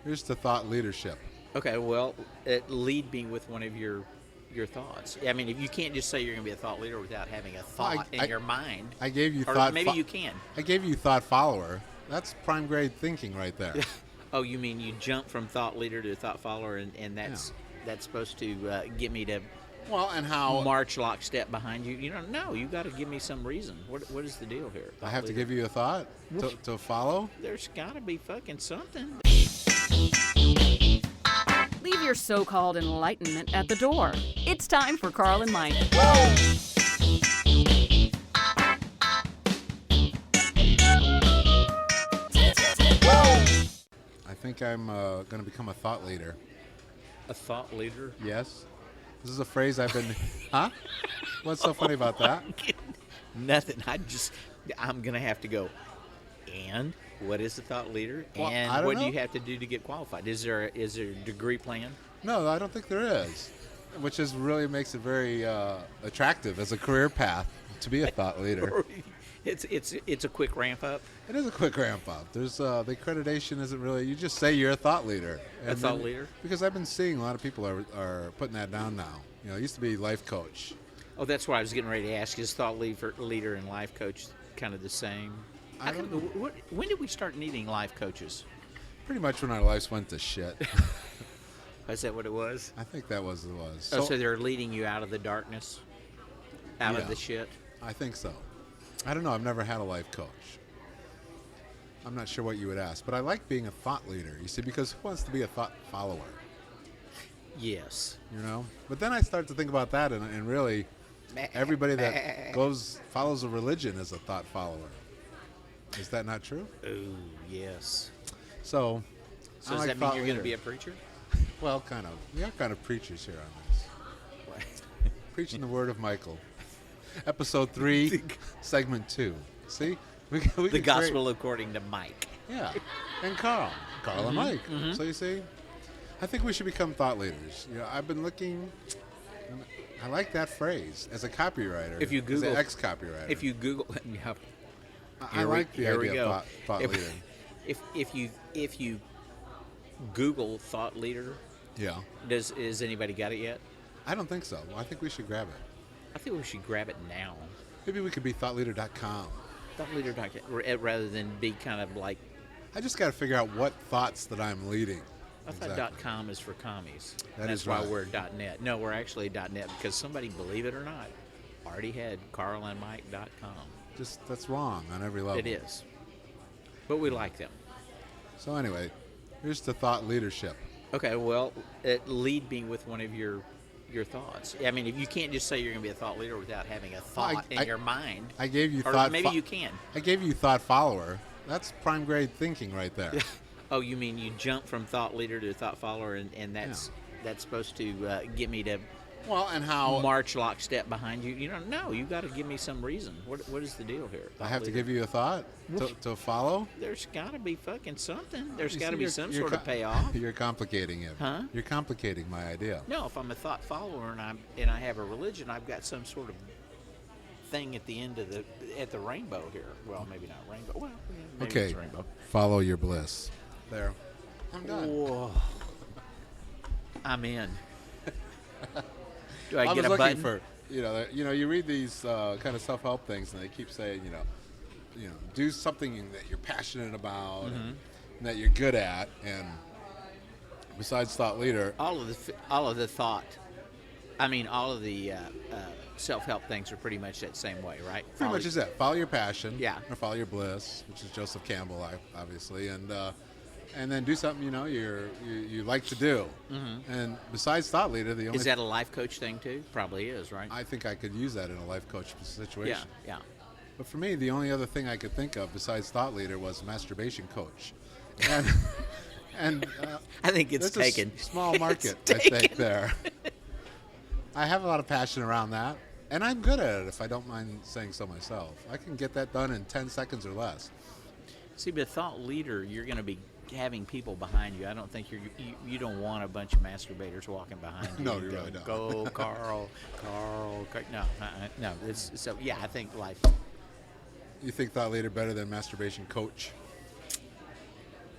Here's to thought leadership. Okay, well, lead me with one of your thoughts. I mean, if you can't just say you're going to be a thought leader without having a thought in your mind. I gave you or thought. Maybe you can. I gave you thought follower. That's prime grade thinking right there. Oh, you mean you jump from thought leader to thought follower, and that's supposed to get me to Well, and how march lockstep behind you? You don't know. You got to give me some reason. What is the deal here? I have to give you a thought to follow. There's got to be fucking something. Leave your so-called enlightenment at the door. It's time for Carl and Mike. I think I'm going to become a thought leader. A thought leader? Yes. This is a phrase I've been. Huh? What's so funny about that? Nothing. I'm gonna have to go. And what is a thought leader? Well, and I don't what know. do you have to do to get qualified? Is there a degree plan? No, I don't think there is. Which is really makes it very attractive as a career path to be a thought leader. It's a quick ramp up. It is a quick ramp up. There's the accreditation isn't really. You just say you're a thought leader. A thought leader? Because I've been seeing a lot of people are putting that down now. You know, it used to be life coach. Oh, that's what I was getting ready to ask. Is thought leader and life coach kind of the same? I don't know. When did we start needing life coaches? Pretty much when our lives went to shit. Is that what it was? I think that was what it was. So they're leading you out of the darkness, out of Yeah. the shit. I think so. I don't know. I've never had a life coach. I'm not sure what you would ask, but I like being a thought leader. You see, because who wants to be a thought follower? Yes. You know. But then I start to think about that, and really, everybody that follows a religion is a thought follower. Is that not true? Oh, yes. So So I does like that mean thought you're going to leader. be a preacher? Well, kind of. We are kind of preachers here on this. Preaching the word of Michael. Episode 3, segment 2. See? We The can gospel according to Mike. Yeah. And Carl and Mike. So you see, I think we should become thought leaders. You know, I've been looking. I like that phrase as a copywriter. If you Google, as an ex-copywriter. If you Google, yeah, I like the here we idea go. of thought leader. If you Google thought leader, Yeah. is anybody got it yet? I don't think so. I think we should grab it. I think we should grab it now. Maybe we could be thoughtleader.com. Thoughtleader.com, rather than be kind of like. I just got to figure out what thoughts that I'm leading. I thought .com is for commies. That That's is why right. we're .net. No, we're actually .net because somebody, believe it or not, already had carlandmike.com. Just that's wrong on every level. It is, but we like them. So anyway, here's to thought leadership. Okay, well, lead me with one of your thoughts. I mean, if you can't just say you're going to be a thought leader without having a thought in your mind. I gave you or thought. maybe you can. I gave you thought follower. That's prime grade thinking right there. Oh, you mean you jump from thought leader to thought follower, and that's supposed to get me to Well, and how march lockstep behind you? You don't know. You got to give me some reason. What is the deal here? I have to give you a thought to follow. There's got to be fucking something. There's You got see, to be you're- some you're sort of payoff. You're complicating it. Huh? You're complicating my idea. No, if I'm a thought follower and I have a religion, I've got some sort of thing at the end of the rainbow here. Well, maybe not rainbow. Well, yeah, maybe Okay. it's a rainbow. Follow your bliss. There. I'm done. Whoa. I'm in. Do I was get a looking button? for you read these kind of self-help things, and they keep saying do something that you're passionate about and that you're good at, and besides thought leader. all of the thought. I mean, all of the self-help things are pretty much that same way, right? Pretty much is that. Follow your passion. Yeah. Or follow your bliss, which is Joseph Campbell, obviously, and then do something you like to do. And besides thought leader, the only Is that a life coach thing too? Probably is, right? I think I could use that in a life coach situation. Yeah. But for me, the only other thing I could think of besides thought leader was masturbation coach, and I think it's that's taken. a small market. It's I think taken. there. I have a lot of passion around that, and I'm good at it. If I don't mind saying so myself, I can get that done in 10 seconds or less. See, but thought leader, you're going to be having people behind you. I don't think you don't want a bunch of masturbators walking behind you. No, you really don't. Go, Carl. No. I think life. You think thought leader better than masturbation coach?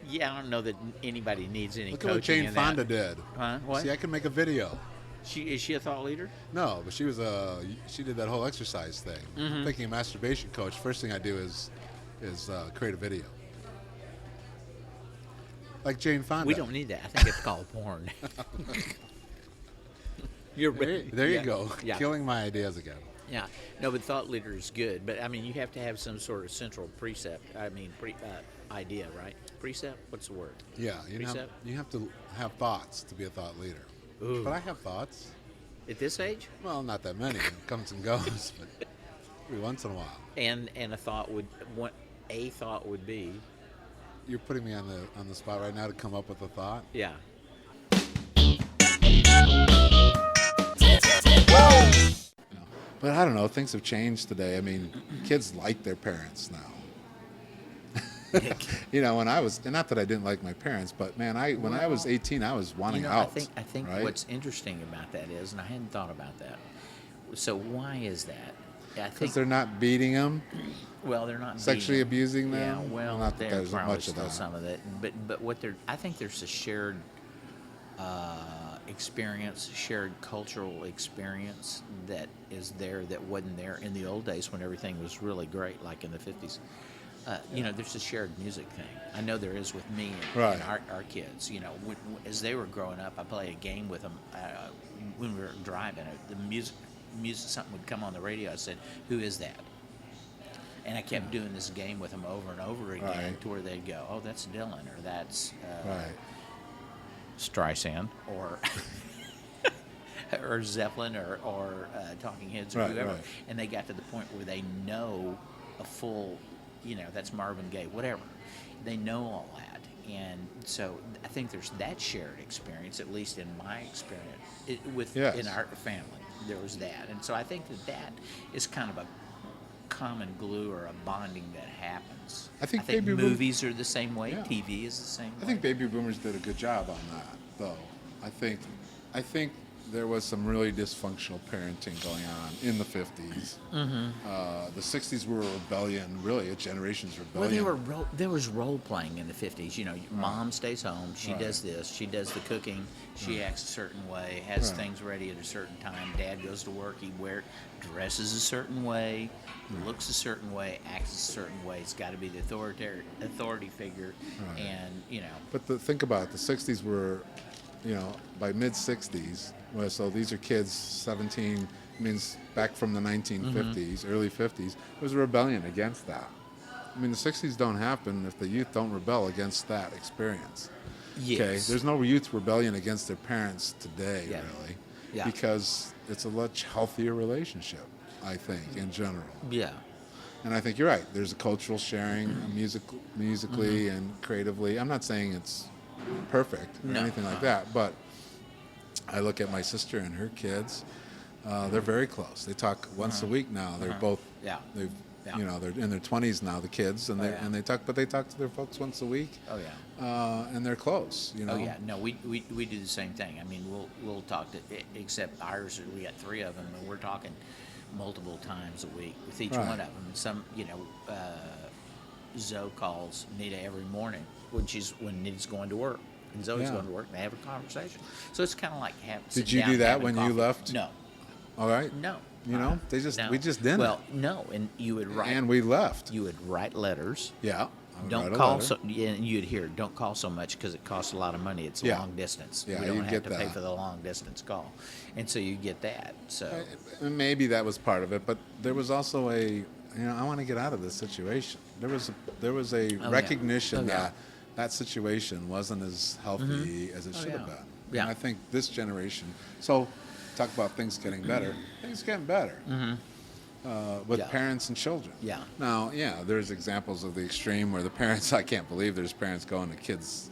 Yeah, I don't know that anybody needs any Look coaching at what Jane in Fonda that. did. Huh? What? See, I can make a video. Is she a thought leader? No, but she did that whole exercise thing. I'm thinking a masturbation coach. First thing I do is create a video. Like Jane Fonda. We don't need that. I think it's called porn. You're There you yeah. go. Yeah. Killing my ideas again. Yeah. No, but thought leader is good. But I mean, you have to have some sort of central precept. Idea, right? Precept? What's the word? Yeah, Precept? you have to have thoughts to be a thought leader. Ooh. But I have thoughts. At this age? Well, not that many. It comes and goes, but every once in a while. And a thought would be, You're putting me on the spot right now to come up with a thought. yeah. But I don't know. Things have changed today. I mean, kids like their parents now. When I was, and not that I didn't like my parents, but man, when I was 18, I was wanting out. I think right? what's interesting about that is, and I hadn't thought about that. So why is that? I Because think they're not beating them, well, they're not sexually beating abusing them. them. Yeah, well, not that there's there's probably much of still that. some of that, but I think there's a shared experience, shared cultural experience that is there that wasn't there in the old days when everything was really great, like in the 50s. There's a shared music thing. I know there is with me and, Right. and our kids. As they were growing up, I played a game with them when we were driving. The music, something would come on the radio. I said, "Who is that?" And I kept doing this game with them over and over again, Right. to where they'd go, "Oh, that's Dylan," or "That's Right. Streisand," or or Zeppelin, or Talking Heads, or Right, whoever. right. And they got to the point where they know a full, that's Marvin Gaye, whatever. They know all that. And so I think there's that shared experience, at least in my experience, Yes. in our family. There was that. And so I think that is kind of a common glue or a bonding that happens. I think baby boom- movies are the same way. Yeah. TV is the same way. I think baby boomers did a good job on that, though. I think there was some really dysfunctional parenting going on in the 50s. The 60s were a rebellion, really a generation's rebellion. Well, there was role playing in the 50s. Mom stays home. She Right. does this. She does the cooking. She acts a certain way. Has Right. things ready at a certain time. Dad goes to work. He dresses a certain way, looks a certain way, acts a certain way. It's got to be the authority figure, Right. and But think about it. The 60s were, by mid-60s, so these are kids 17, means back from the 1950s, early 50s, it was a rebellion against that. I mean, the 60s don't happen if the youth don't rebel against that experience. Yes. Okay, there's no youth rebellion against their parents today, Yeah. really, Yeah. because it's a much healthier relationship, I think, in general. yeah. And I think you're right. There's a cultural sharing, musically and creatively. I'm not saying it's perfect or No. anything like that, but I look at my sister and her kids. They're very close. They talk once a week now. They're both. Yeah. They've. Yeah. They're in their 20s now, the kids, and they talk, but they talk to their folks once a week. Oh yeah. And they're close. Oh yeah, no, we do the same thing. I mean, we'll talk to, except ours, we got 3 of them, and we're talking multiple times a week with each Right. one of them. And some, Zoe calls Nita every morning when Nita's going to work, and Zoe's Yeah. going to work, and they have a conversation. So it's kind of like Did you do that when you left? No, All right. no. No. We just didn't. Well, no, and you would write. And we left. You would write letters. Yeah. I would Don't write a call letter. so. Yeah, and you'd hear, don't call so much because it costs a lot of money. It's Yeah. long distance. Yeah, we don't you have get to pay that. for the long distance call, and so you get that. So Maybe that was part of it, but there was also I want to get out of this situation. There was a yeah. recognition Oh, yeah. that that situation wasn't as healthy as it should have yeah. been. Yeah. And I think this generation. So, talk about things getting better. Things getting better. With Yeah. parents and children. Yeah. Now, there's examples of the extreme where the parents. I can't believe there's parents going to kids'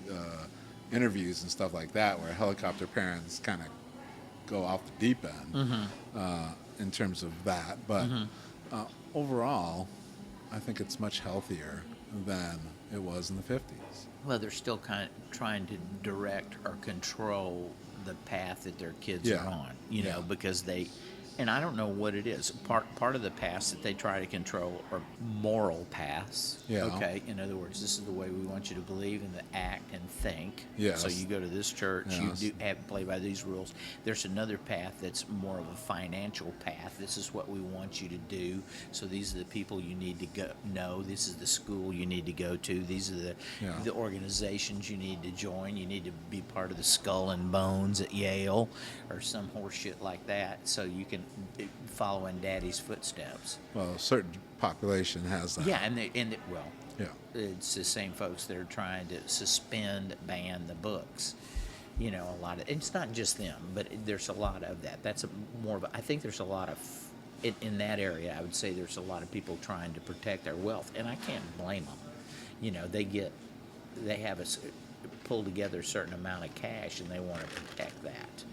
interviews and stuff like that, where helicopter parents kind of go off the deep end in terms of that. But overall, I think it's much healthier than it was in the 50s. well, they're still kind of trying to direct or control the path that their kids Yeah. are on. Yeah. Because they and I don't know what it is. Part of the paths that they try to control are moral paths. Yeah. Okay. In other words, this is the way we want you to believe and to act and think. Yes. So you go to this church. Yes. You do have to play by these rules. There's another path that's more of a financial path. This is what we want you to do. So these are the people you need to go know. This is the school you need to go to. These are the organizations you need to join. You need to be part of the Skull and Bones at Yale or some horse shit like that, so you can follow in Daddy's footsteps. Well, a certain population has that. Yeah, well, Yeah. it's the same folks that are trying to ban the books. You know, a lot of, it's not just them, but there's a lot of that. That's more of I think there's a lot of, in that area, I would say there's a lot of people trying to protect their wealth, and I can't blame them. You know, they have pull together a certain amount of cash, and they want to protect that.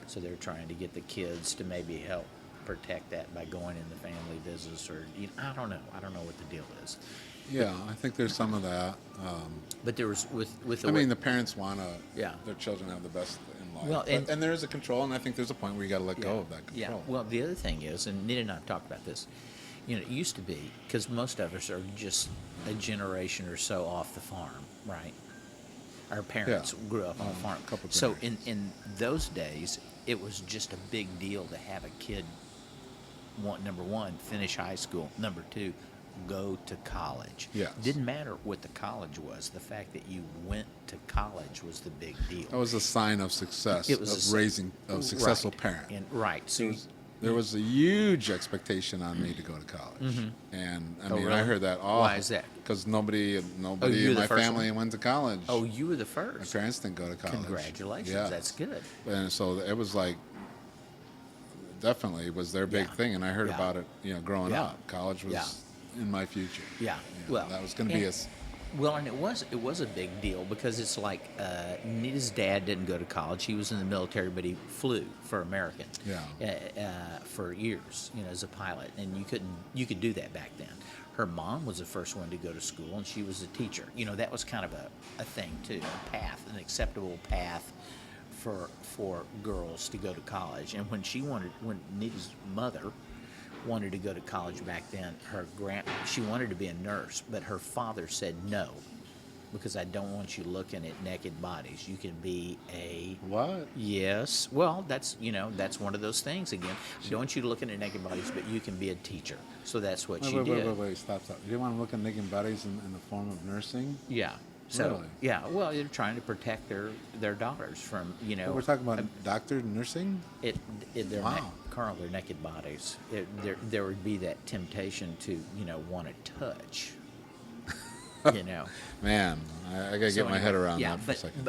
So they're trying to get the kids to maybe help protect that by going in the family business, or I don't know. I don't know what the deal is. Yeah, I think there's some of that. But there was with the I mean, the parents want Yeah. their children to have the best in life. Well, and there is a control, and I think there's a point where you got to let go of that Yeah. control. Well, the other thing is, and Nita and I have talked about this. You know, it used to be because most of us are just a generation or so off the farm, right? Our parents grew up on a farm. Couple So generations. in those days, it was just a big deal to have a kid. Number one, finish high school. Number two, go to college. Yes. Didn't matter what the college was. The fact that you went to college was the big deal. That was a sign of success, It was of raising a successful right. parent. And right. So There was a huge expectation on me to go to college, and I mean, I really? heard that. Why is that? Because nobody you in were my the first family one? went to college. oh, you were the My first. parents didn't go to college. Congratulations. Yeah. That's good. And so it was like, definitely was their big Yeah. thing, and I heard Yeah. about it, growing Yeah. up. College was Yeah. in my future. Yeah. You know, Well, that was going to be and- Well, and it was a big deal because it's like Nita's dad didn't go to college. He was in the military, but he flew for American. For years, as a pilot, and you could do that back then. Her mom was the first one to go to school, and she was a teacher. That was kind of a thing too, a path, an acceptable path for girls to go to college. And when Nita's mother wanted to go to college back then, she wanted to be a nurse, but her father said no, because I don't want you looking at naked bodies. You can be a What? Yes. Well, that's one of those things again. I don't want you looking at naked bodies, but you can be a teacher. So that's what she did. Wait, stop. You didn't want to look at naked bodies in the form of nursing? Yeah. So Really? yeah. Well, they're trying to protect their daughters from We're talking about doctor nursing? they're Wow. Carl, they're naked bodies. There would be that temptation to want to touch. Man, I got to get my head around that for a second.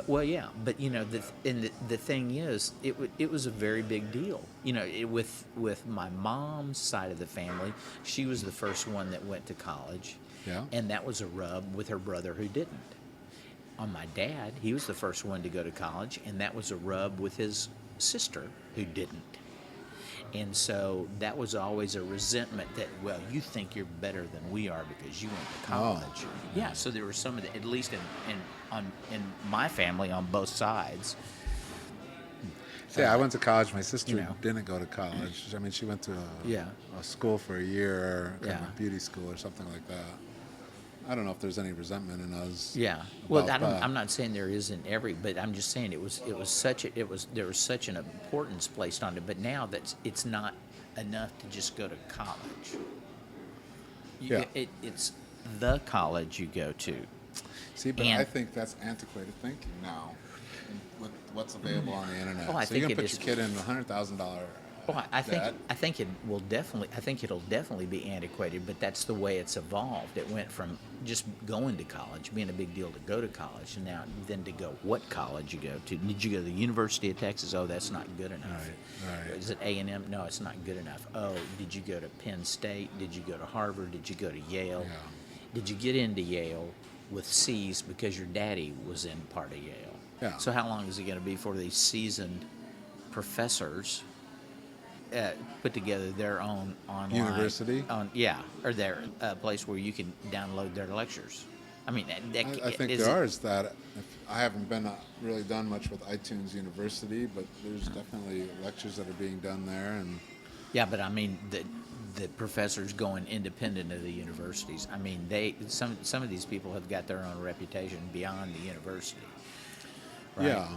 The thing is, it was a very big deal. With my mom's side of the family, she was the first one that went to college. Yeah. And that was a rub with her brother who didn't. On my dad, he was the first one to go to college, and that was a rub with his sister who didn't. And so that was always a resentment that, well, you think you're better than we are because you went to college. Yeah, so there was some of that, at least in my family on both sides. Yeah, I went to college. My sister You know. didn't go to college. I mean, she went to Yeah. a school for a year, kind of Yeah. a beauty school or something like that. I don't know if there's any resentment in us. Yeah. Well, about that. I'm not saying there isn't but I'm just saying there was such an importance placed on it. But now it's not enough to just go to college. Yeah. It's the college you go to. See, but And- I think that's antiquated thinking now with what's available on the internet. Oh, I so you're think gonna it put is. your kid in a $100,000. Well, I think it'll definitely be antiquated, but that's the way it's evolved. It went from just going to college, being a big deal to go to college, and now then to go what college you go to. Did you go to the University of Texas? Oh, that's not good enough. Right. Is it A&M? No, it's not good enough. Oh, did you go to Penn State? Did you go to Harvard? Did you go to Yale? Yeah. Did you get into Yale with C's because your daddy was in part of Yale? Yeah. So how long is it going to be for these seasoned professors put together their own online University? or their place where you can download their lectures? I mean, I think there is that. I haven't been really done much with iTunes University, but there's definitely lectures that are being done there, and Yeah, but I mean the professors going independent of the universities. I mean, some of these people have got their own reputation beyond the university. Right? Yeah,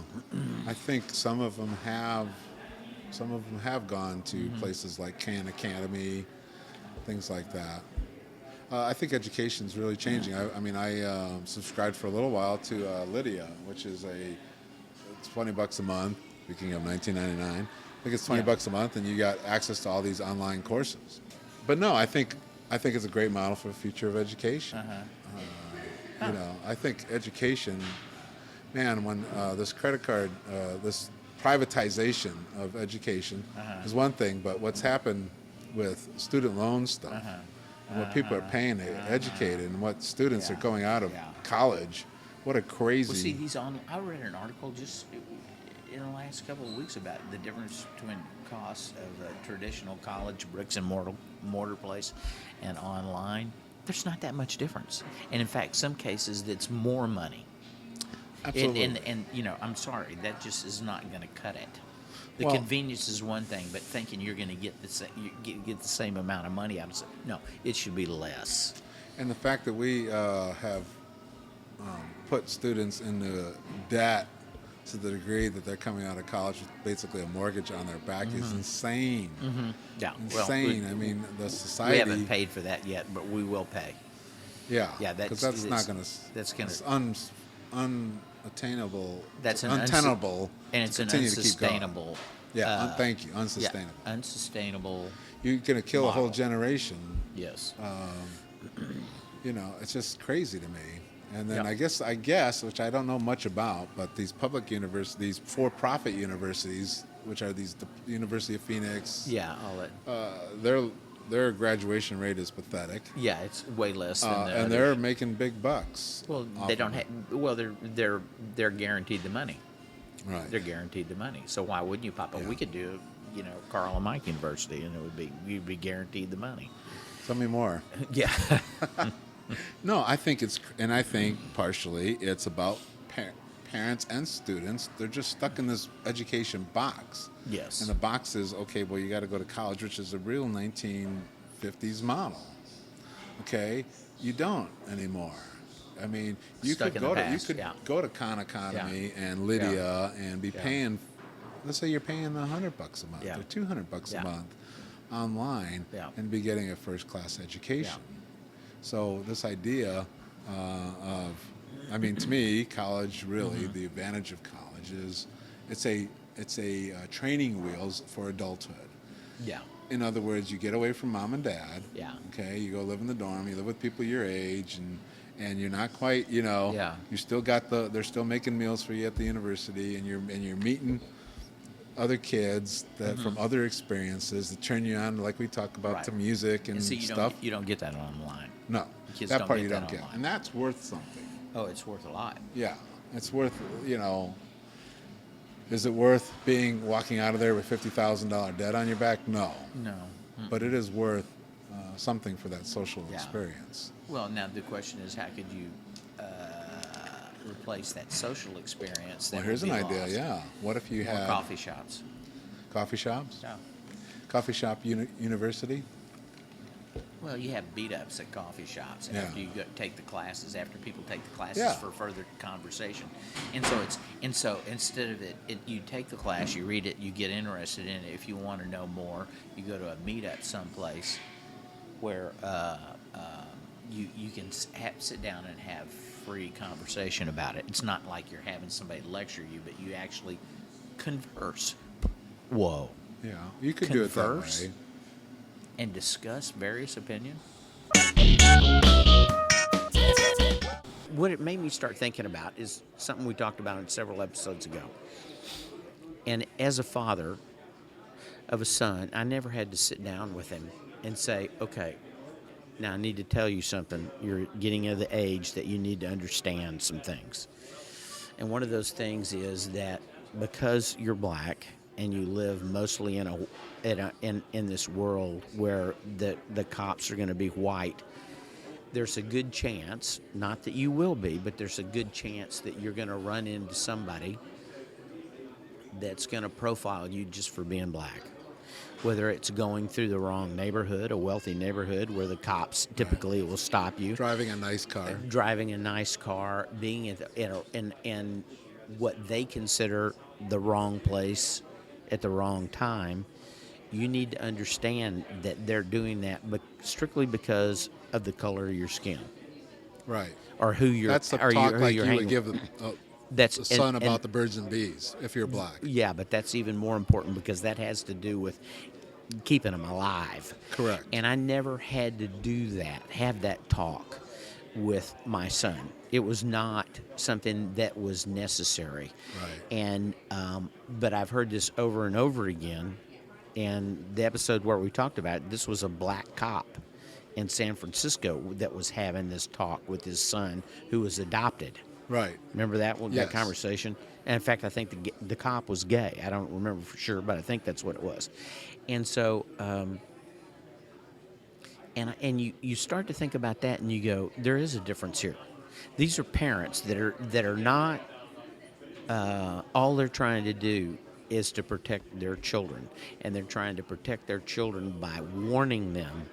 I think some of them have gone to places like Khan Academy, things like that. I think education's really changing. I mean, I subscribed for a little while to Lydia, which is it's $20 a month. Speaking of 1999, I think it's $20 a month, and you got access to all these online courses. But no, I think it's a great model for the future of education. You know, I think education, man, when this credit card, this privatization of education is one thing, but what's happened with student loan stuff, and what people are paying to educate, and what students are going out of college, what a crazy. Well, see, I read an article just in the last couple of weeks about the difference between costs of a traditional college bricks and mortar place and online. There's not that much difference, and in fact, some cases it's more money. Absolutely. And you know, I'm sorry, that just is not going to cut it. The Well- convenience is one thing, but thinking you're going to get get the same amount of money out of it, no, it should be less. And the fact that we have put students into debt to the degree that they're coming out of college with basically a mortgage on their back is insane. Yeah, Insane. Well, I mean, the society. we haven't paid for that yet, but we will pay. Yeah. Yeah, Because that's not going to. that's gonna- It's unattainable. That's an untenable. and it's to an continue to keep going. unsustainable. Yeah. Thank you. Yeah, Unsustainable. unsustainable. You're going to kill a whole model. generation. Yes. You know, it's just crazy to me. And then Yeah. I guess, which I don't know much about, but these public universities, for-profit universities, which are the University of Phoenix, Yeah, all that. their graduation rate is pathetic, Yeah, it's way less than the and others. they're making big bucks. Well, off they of don't it. have. Well, they're guaranteed the money. Right. They're guaranteed the money. So why wouldn't you, Papa? Yeah. We could do, Carl and Mike University, and you'd be guaranteed the money. Tell me more. Yeah. No, I think partially it's about parents and students. They're just stuck in this education box. Yes. And the box is, okay, well, you got to go to college, which is a real 1950s model. Okay? You don't anymore. I mean, you Stuck could in the go to past, yeah. Khan Academy and Lydia and be Yeah. paying, let's say you're paying $100 a month Yeah. or $200 Yeah. a month online Yeah. and be getting a first-class education. So this idea I mean, to me, college really, the advantage of college is it's a training wheels for adulthood. Yeah. In other words, you get away from mom and dad. Yeah. Okay, you go live in the dorm. You live with people your age, and you're not quite, Yeah. You still got they're still making meals for you at the university, and you're meeting other kids that from other experiences that turn you on, like we talk about, Right. to music and See, stuff. You don't get that online. No, Kids that don't part get you that don't get, online. and that's worth something. Oh, it's worth a lot. Yeah, it's worth, is it worth walking out of there with $50,000 debt on your back? No. No. But it is worth something for that social Yeah. experience. Well, now the question is, how could you replace that social experience? That Well, here's would an be idea, lost? yeah. What if you More had coffee shops. coffee shops? Yeah. Coffee shop university? Well, you have beat-ups at coffee shops Yeah. after you take the classes, after people take the classes Yeah. for further conversation. And so instead of you take the class, you read it, you get interested in it. If you want to know more, you go to a meet-up someplace where you can sit down and have free conversation about it. It's not like you're having somebody lecture you, but you actually converse. Whoa. Yeah, you could do it that Converse? way. And discuss various opinions. What it made me start thinking about is something we talked about several episodes ago. And as a father of a son, I never had to sit down with him and say, okay, now I need to tell you something. You're getting of the age that you need to understand some things. And one of those things is that because you're black and you live mostly in this world where the cops are going to be white, there's a good chance, not that you will be, but there's a good chance that you're going to run into somebody that's going to profile you just for being black. whether it's going through the wrong neighborhood, a wealthy neighborhood where the cops typically will stop you, Driving a nice car. driving a nice car, being in what they consider the wrong place at the wrong time. You need to understand that they're doing that, but strictly because of the color of your skin Right. or who you're. That's the or talk who like you're you hanging would give with. the son about the birds and bees if you're black. Yeah, but that's even more important because that has to do with keeping them alive. Correct. And I never had to have that talk with my son. It was not something that was necessary. Right. And but I've heard this over and over again. And the episode where we talked about it, this was a black cop in San Francisco that was having this talk with his son who was adopted. Right. Remember that one, Yes. that conversation? And in fact, I think the cop was gay. I don't remember for sure, but I think that's what it was. And so, and you start to think about that, and you go, there is a difference here. These are parents that are not. All they're trying to do is to protect their children, and they're trying to protect their children by warning them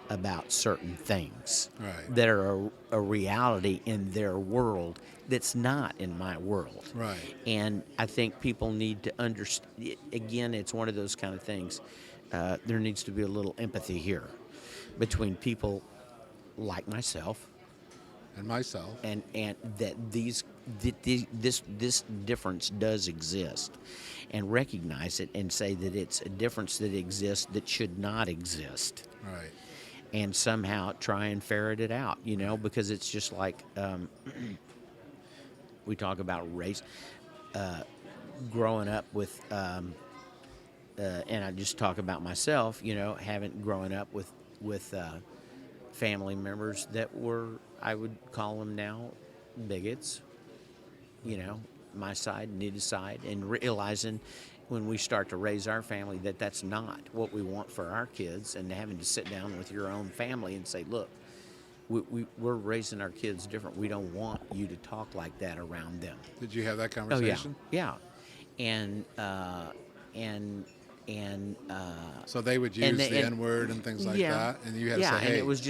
about certain things Right. that are a reality in their world that's not in my world. Right. And I think people need to understand. Again, it's one of those kind of things. There needs to be a little empathy here between people like myself And myself. and that this difference does exist, and recognize it and say that it's a difference that exists that should not exist. Right. And somehow try and ferret it out, because it's just like we talk about race, growing up with, and I just talk about myself, having growing up with family members that were, I would call them now, bigots, my side, Nita's side, and realizing when we start to raise our family that that's not what we want for our kids, and having to sit down with your own family and say, look, we're raising our kids different. We don't want you to talk like that around them. Did you have that conversation? Oh, yeah. And So they would use the N-word and things like that, and you had to say, hey. and it was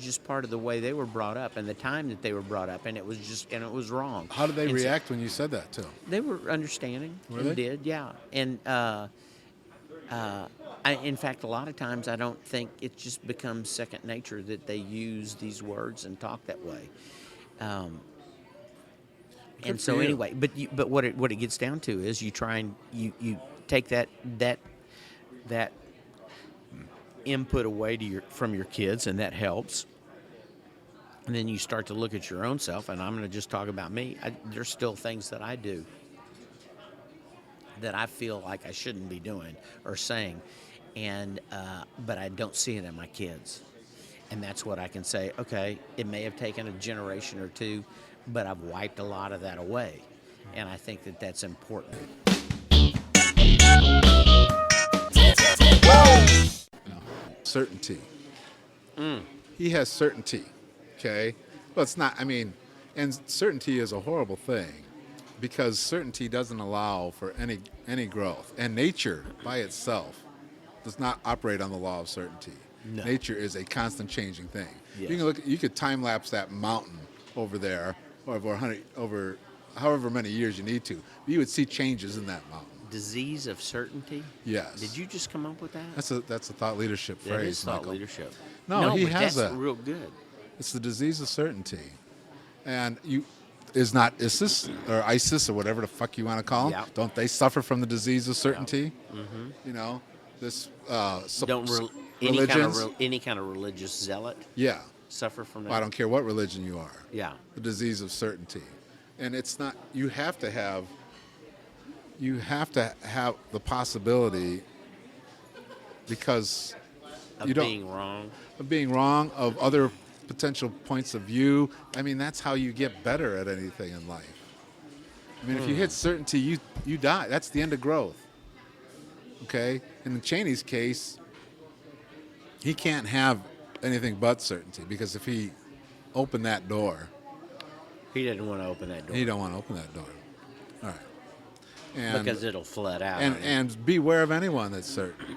just part of the way they were brought up and the time that they were brought up, and it was wrong. How did they react when you said that to them? They were understanding. Were and they? did, yeah. And in fact, a lot of times I don't think it just becomes second nature that they use these words and talk that way. And so anyway, but what it gets down to is you try and you take that input away from your kids, and that helps. And then you start to look at your own self, and I'm going to just talk about me. There's still things that I do that I feel like I shouldn't be doing or saying, and but I don't see it in my kids. And that's what I can say, okay, it may have taken a generation or two, but I've wiped a lot of that away. And I think that that's important. Certainty. He has certainty, okay? Well, it's not, and certainty is a horrible thing because certainty doesn't allow for any growth. And nature by itself does not operate on the law of certainty. No. Nature is a constant changing thing. Yes. You could time lapse that mountain over there over however many years you need to. You would see changes in that mountain. Disease of certainty? Yes. Did you just come up with that? That's a thought leadership That phrase, is thought Michael. leadership. No, he but has that's that. real good. It's the disease of certainty. And is not ISIS or ISIS or whatever the fuck you want to call them? Yeah. Don't they suffer from the disease of certainty? Yeah. Mm-hmm. This Any kind of religious zealot Yeah. suffer from that? Well, I don't care what religion you are. Yeah. The disease of certainty. And it's not, you have to have the possibility because Of you don't being wrong. of being wrong, of other potential points of view. That's how you get better at anything in life. If you hit certainty, you die. That's the end of growth. Okay? In Cheney's case, he can't have anything but certainty because if he opened that door, He didn't want to open that door. he don't want to open that door. All right. And, because it'll flood out. and beware of anyone that's certain.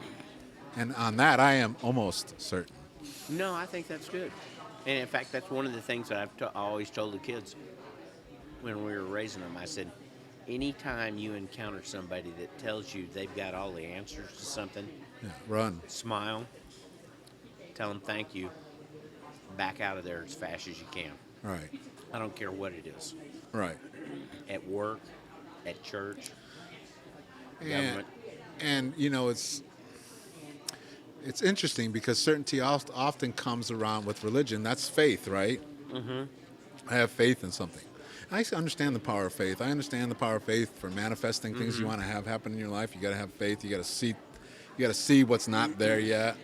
And on that, I am almost certain. No, I think that's good. And in fact, that's one of the things that I always told the kids when we were raising them. I said, anytime you encounter somebody that tells you they've got all the answers to something, Yeah, run. smile, tell them thank you, back out of there as fast as you can. Right. I don't care what it is. Right. At work, at church, And, government. and it's interesting because certainty often comes around with religion. That's faith, right? Mm-hmm. I have faith in something. I understand the power of faith. I understand the power of faith for manifesting things you want to have happen in your life. You got to have faith. You got to see what's not there yet.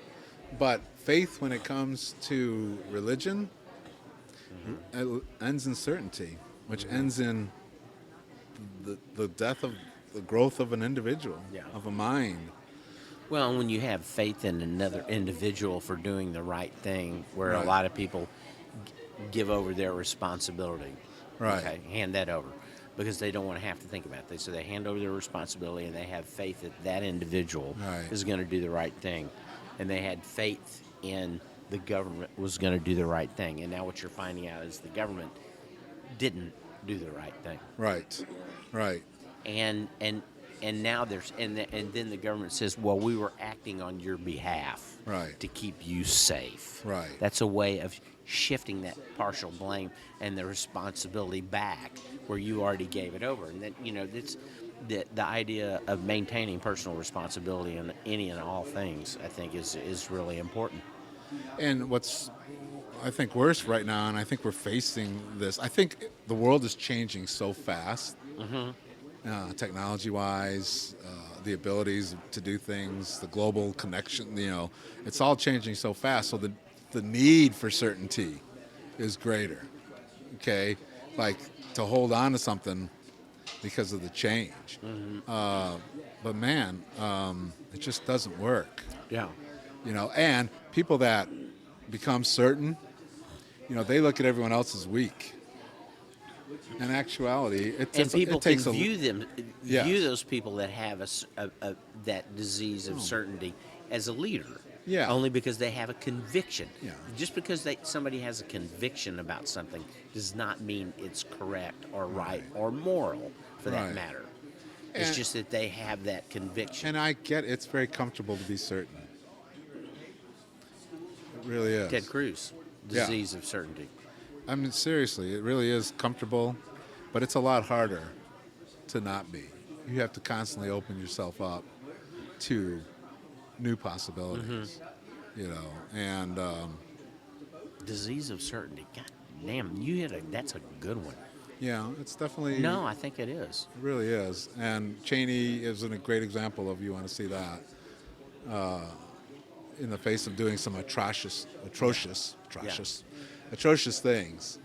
But faith, when it comes to religion, it ends in certainty, which ends in the death of the growth of an individual, of a mind. Well, when you have faith in another individual for doing the right thing, where Right. a lot of people give over their responsibility, Right. okay, hand that over, because they don't want to have to think about it. So they hand over their responsibility, and they have faith that that individual Right. is going to do the right thing, and they had faith in the government was going to do the right thing. And now what you're finding out is the government didn't do the right thing. Right. Right. And now and then the government says, well, we were acting on your behalf, Right. to keep you safe. Right. That's a way of shifting that partial blame and the responsibility back where you already gave it over. And then it's the idea of maintaining personal responsibility in any and all things, I think, is really important. And what's, I think, worse right now, and I think we're facing this, I think the world is changing so fast, technology-wise, the abilities to do things, the global connection, it's all changing so fast. So the need for certainty is greater, okay? Like, to hold on to something because of the change. But man, it just doesn't work. Yeah. And people that become certain, they look at everyone else as weak. In actuality, And people it takes can a view those people that have that disease of certainty as a leader. Yeah. Only because they have a conviction. Yeah. Just because somebody has a conviction about something does not mean it's correct or right or moral, for that Right. matter. It's And- just that they have that conviction. And I get it's very comfortable to be certain. It really is. Ted Cruz, Yeah. disease of certainty. I mean, seriously, it really is comfortable, but it's a lot harder to not be. You have to constantly open yourself up to new possibilities, and Disease of certainty. God damn, that's a good one. it's definitely, No, I think it is. it really is. And Cheney is a great example of, you want to see that, in the face of doing some atrocious things.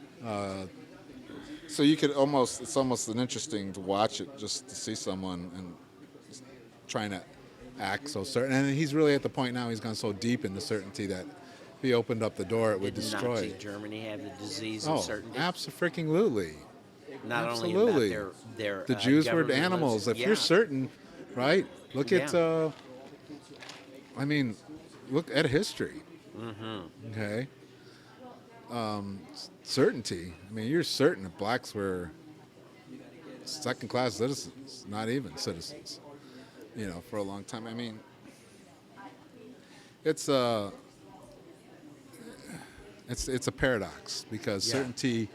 So you could it's almost an interesting to watch it, just to see someone and trying to act so certain. And he's really at the point now, he's gone so deep in the certainty that if he opened up the door, it would Did destroy. Nazi Germany have the disease of certainty? Absolutely. Not Absolutely. only about their The Jews were government animals. If yeah. you're certain, right? Look at, Yeah. look at history. Okay. Certainty. You're certain that blacks were second-class citizens, not even citizens, for a long time. It's a paradox because certainty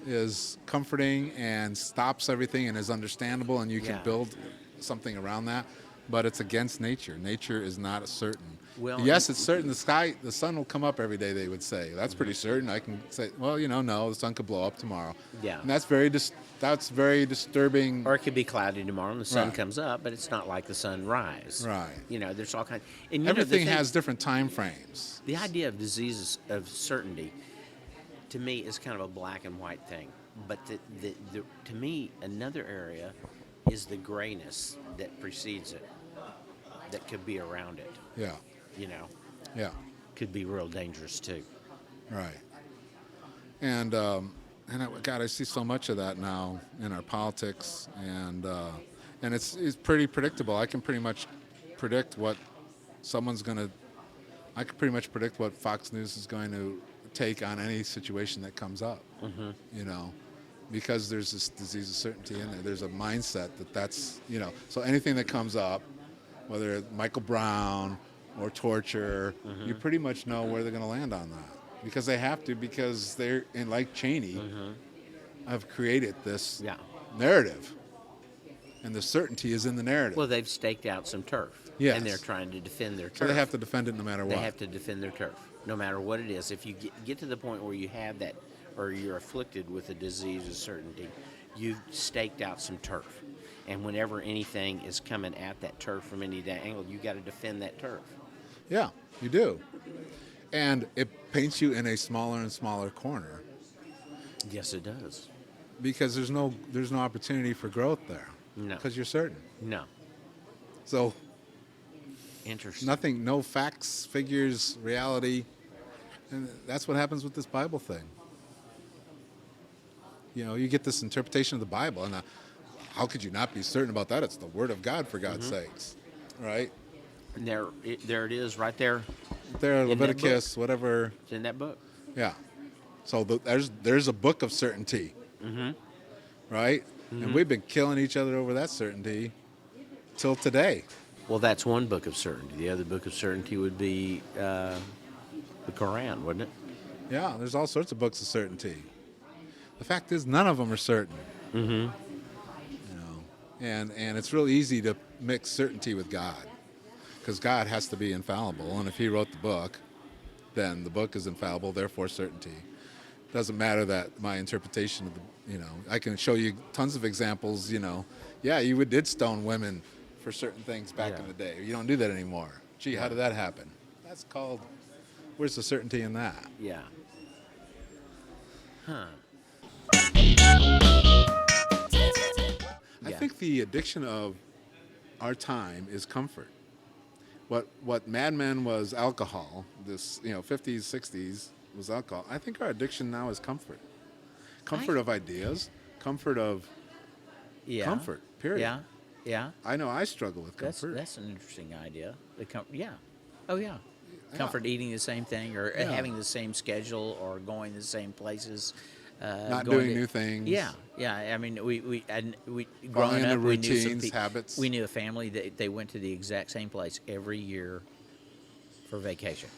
is comforting and stops everything and is understandable, and you can build something around that. But it's against nature. Nature is not certain. Well, Yes, it's certain. The sun will come up every day, they would say. That's pretty certain. I can say, well, no, the sun could blow up tomorrow. Yeah. And that's very disturbing. Or it could be cloudy tomorrow and the sun Right. comes up, but it's not like the sunrise. Right. There's all kinds. And Everything has different time frames. the idea of diseases of certainty, to me, is kind of a black and white thing. But to me, another area is the grayness that precedes it, that could be around it. Yeah. Yeah. Could be real dangerous too. Right. And God, I see so much of that now in our politics and and it's pretty predictable. I can pretty much predict what someone's going to. I can pretty much predict what Fox News is going to take on any situation that comes up. You know, because there's this disease of certainty in there. There's a mindset that's, you know, so anything that comes up, whether it's Michael Brown or torture, you pretty much know where they're going to land on that, because they have to, because they're, and like Cheney, have created this narrative, and the certainty is in the narrative. Well, they've staked out some turf, Yes. and they're trying to defend their turf. So they have to defend it no matter what. They have to defend their turf, no matter what it is. If you get to the point where you have that, or you're afflicted with a disease of certainty, you've staked out some turf. And whenever anything is coming at that turf from any angle, you got to defend that turf. Yeah, you do. And it paints you in a smaller and smaller corner, Yes, it does. because there's no opportunity for growth there. No. Because you're certain. No. So Interesting. nothing, no facts, figures, reality. And that's what happens with this Bible thing. You know, you get this interpretation of the Bible, and how could you not be certain about that? It's the Word of God, for God's sakes, right? And there it is, right there. There, In that Leviticus, whatever. It's in that book. Yeah. So there's a book of certainty, right? And we've been killing each other over that certainty till today. Well, that's one book of certainty. The other book of certainty would be the Quran, wouldn't it? Yeah, there's all sorts of books of certainty. The fact is, none of them are certain. You know, and it's real easy to mix certainty with God, because God has to be infallible, and if He wrote the book, then the book is infallible, therefore certainty. Doesn't matter that my interpretation of the, you know, I can show you tons of examples. You know, yeah, you did stone women for certain things back in the day. You don't do that anymore. Gee, how did that happen? That's called. Where's the certainty in that? Yeah. Huh. I think the addiction of our time is comfort. What Mad Men was alcohol, this, you know, 50s, 60s was alcohol. I think our addiction now is comfort. Comfort of ideas, comfort of comfort, period. Yeah. Yeah. I know I struggle with comfort. That's an interesting idea. Yeah. Oh, yeah. Comfort eating the same thing, or having the same schedule, or going the same places. Not doing new things. Yeah, yeah. I mean, we Following growing the up, we knew some routines, habits. We knew a family that they went to the exact same place every year for vacation.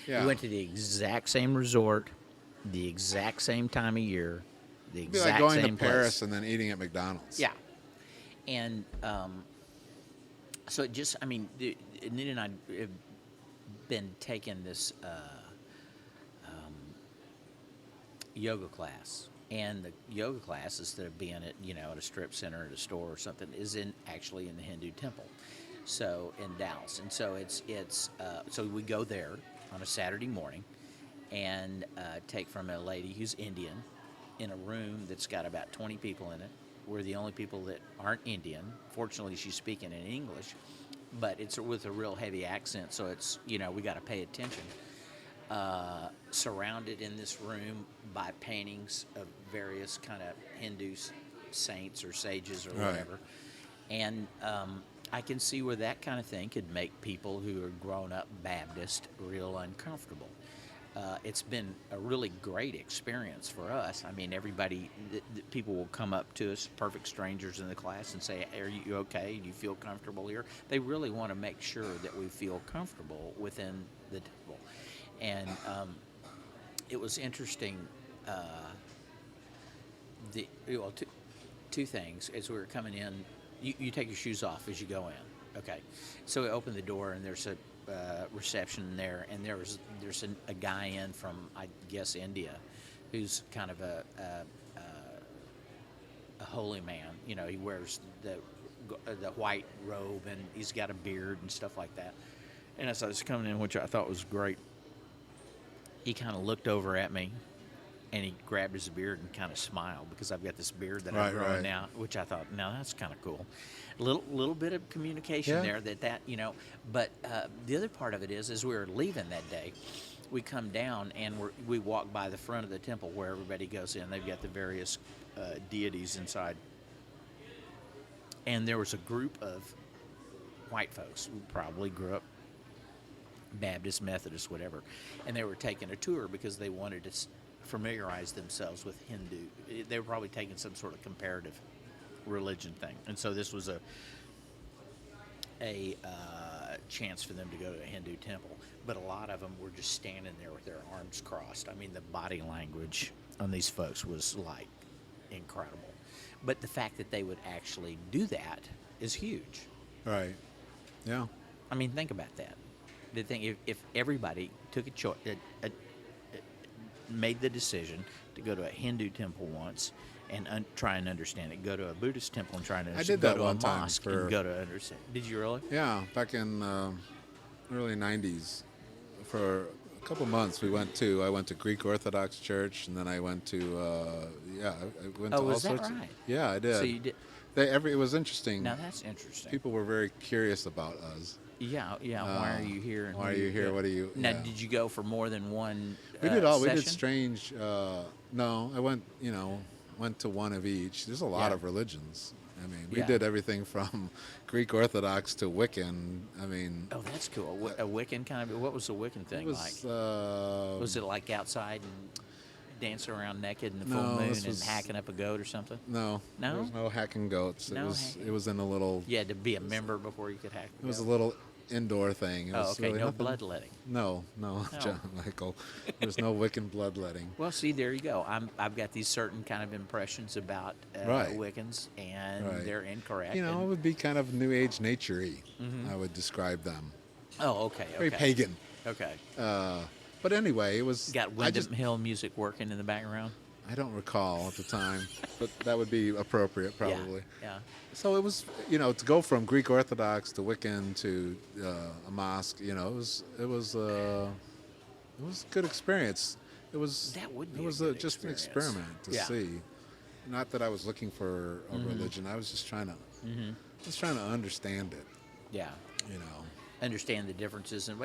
Yeah. We went to the exact same resort, the exact same time of year, the It'd be exact like going same to Paris place. and then eating at McDonald's. Yeah. And so it just, I mean, Nita and I have been taking this yoga class. And the yoga class, instead of being at, you know, at a strip center, at a store or something, is actually in the Hindu temple. So in Dallas. And so so we go there on a Saturday morning and take from a lady who's Indian in a room that's got about 20 people in it. We're the only people that aren't Indian. Fortunately, she's speaking in English, but it's with a real heavy accent, so it's, you know, we got to pay attention. Surrounded in this room by paintings of various kind of Hindu saints or sages or whatever. And I can see where that kind of thing could make people who are grown up Baptist real uncomfortable. It's been a really great experience for us. I mean, everybody, people will come up to us, perfect strangers in the class, and say, "Are you okay? Do you feel comfortable here?" They really want to make sure that we feel comfortable within the temple. And it was interesting. Two things. As we were coming in, you take your shoes off as you go in. Okay. So we open the door, and there's a reception there, and there's a guy in from, I guess, India, who's kind of a holy man. You know, he wears the white robe, and he's got a beard and stuff like that. And as I was coming in, which I thought was great, he kind of looked over at me, and he grabbed his beard and kind of smiled, because I've got this beard that I'm growing now, which I thought, now that's kind of cool. A little bit of communication there that, you know. But the other part of it is, as we were leaving that day, we come down and we walk by the front of the temple where everybody goes in. They've got the various deities inside. And there was a group of white folks who probably grew up Baptist, Methodist, whatever, and they were taking a tour because they wanted to familiarize themselves with Hindu. They were probably taking some sort of comparative religion thing, and so this was a chance for them to go to a Hindu temple. But a lot of them were just standing there with their arms crossed. I mean, the body language on these folks was like incredible. But the fact that they would actually do that is huge. Right. Yeah. I mean, think about that. The thing, if everybody took a choice, made the decision to go to a Hindu temple once and try and understand it, go to a Buddhist temple and try and understand it, I did that go to one a time mosque for- and go to understand. Did you really? Yeah, back in early 90s, for a couple months, I went to Greek Orthodox Church, and then I went to, I went to all Was that sorts. right? Yeah, I did. So you did. It was interesting. Now that's interesting. People were very curious about us. Yeah. Why are you here? And Why what are do you here? do? What do you? Now, yeah. did you go for more than one? We did all. We did session? strange. No, I went. Went to one of each. There's a lot Yeah. of religions. I mean, we Yeah. did everything from Greek Orthodox to Wiccan. I mean, Oh, that's cool. A Wiccan kind of. What was the Wiccan it thing was. like? Was it like outside and dancing around naked in the full No, moon this and was- hacking up a goat or something? No, No? there was no hacking goats. No it was. hacking. It was in a little. You had to be a member before you could hack. It was a little indoor thing. It Oh, was okay. really No nothing- bloodletting. No, John Michael. There's no Wiccan bloodletting. Well, see, there you go. I've got these certain kind of impressions about Right. Wiccans, and Right. they're incorrect. It and- would be kind of New Age nature-y. I would describe them. oh, okay. Very pagan. Okay. But anyway, it was. Got I Wyndham just. Hill music working in the background. I don't recall at the time, but that would be appropriate probably. Yeah. So it was, to go from Greek Orthodox to Wiccan to a mosque. It was a good experience. It was. That would be It a was good just an experience. experiment to Yeah. see. Not that I was looking for a religion. I was just trying to understand it. Yeah. Understand the differences and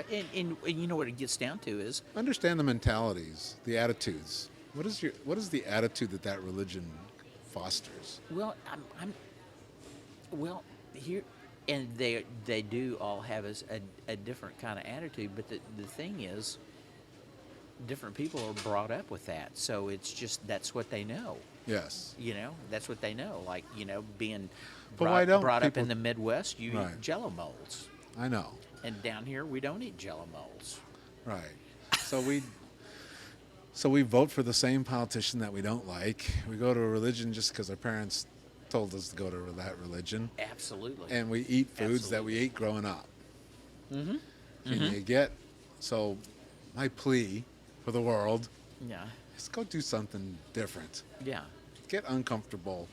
you know what it gets down to is Understand the mentalities, the attitudes. What is the attitude that religion fosters? well here and they do all have a different kind of attitude, but the thing is different people are brought up with that, so it's just that's what they know. Yes. That's what they know, like being But why don't brought up people- in the Midwest, you Right. eat Jello molds, I know. and down here we don't eat Jello molds. Right. So we vote for the same politician that we don't like. We go to a religion just because our parents told us to go to that religion, Absolutely. and we eat foods that we ate growing up. Mm-hmm. And so my plea for the world yeah. is go do something different. Yeah. Get uncomfortable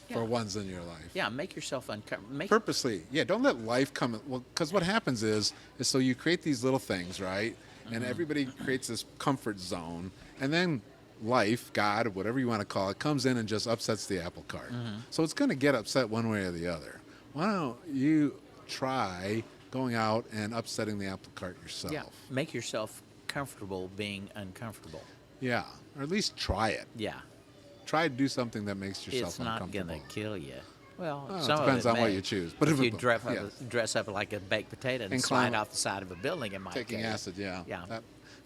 Yeah. for once in your life. Yeah, make yourself uncomfortable. Purposely. Yeah, don't let life come. Well, because what happens is so you create these little things, right? And everybody creates this comfort zone, and then life, God, or whatever you want to call it, comes in and just upsets the apple cart. So it's going to get upset one way or the other. Why don't you try going out and upsetting the apple cart yourself? Yeah, make yourself comfortable being uncomfortable. Yeah, or at least try it. Yeah, Try to do something that makes yourself it's not uncomfortable. gonna kill you. Well, Well, it some depends of it on what may. you choose. But if if you it- yes. dress up like a baked potato and And slide climb- off the side of a building, it might Taking kill you. acid, yeah. Yeah.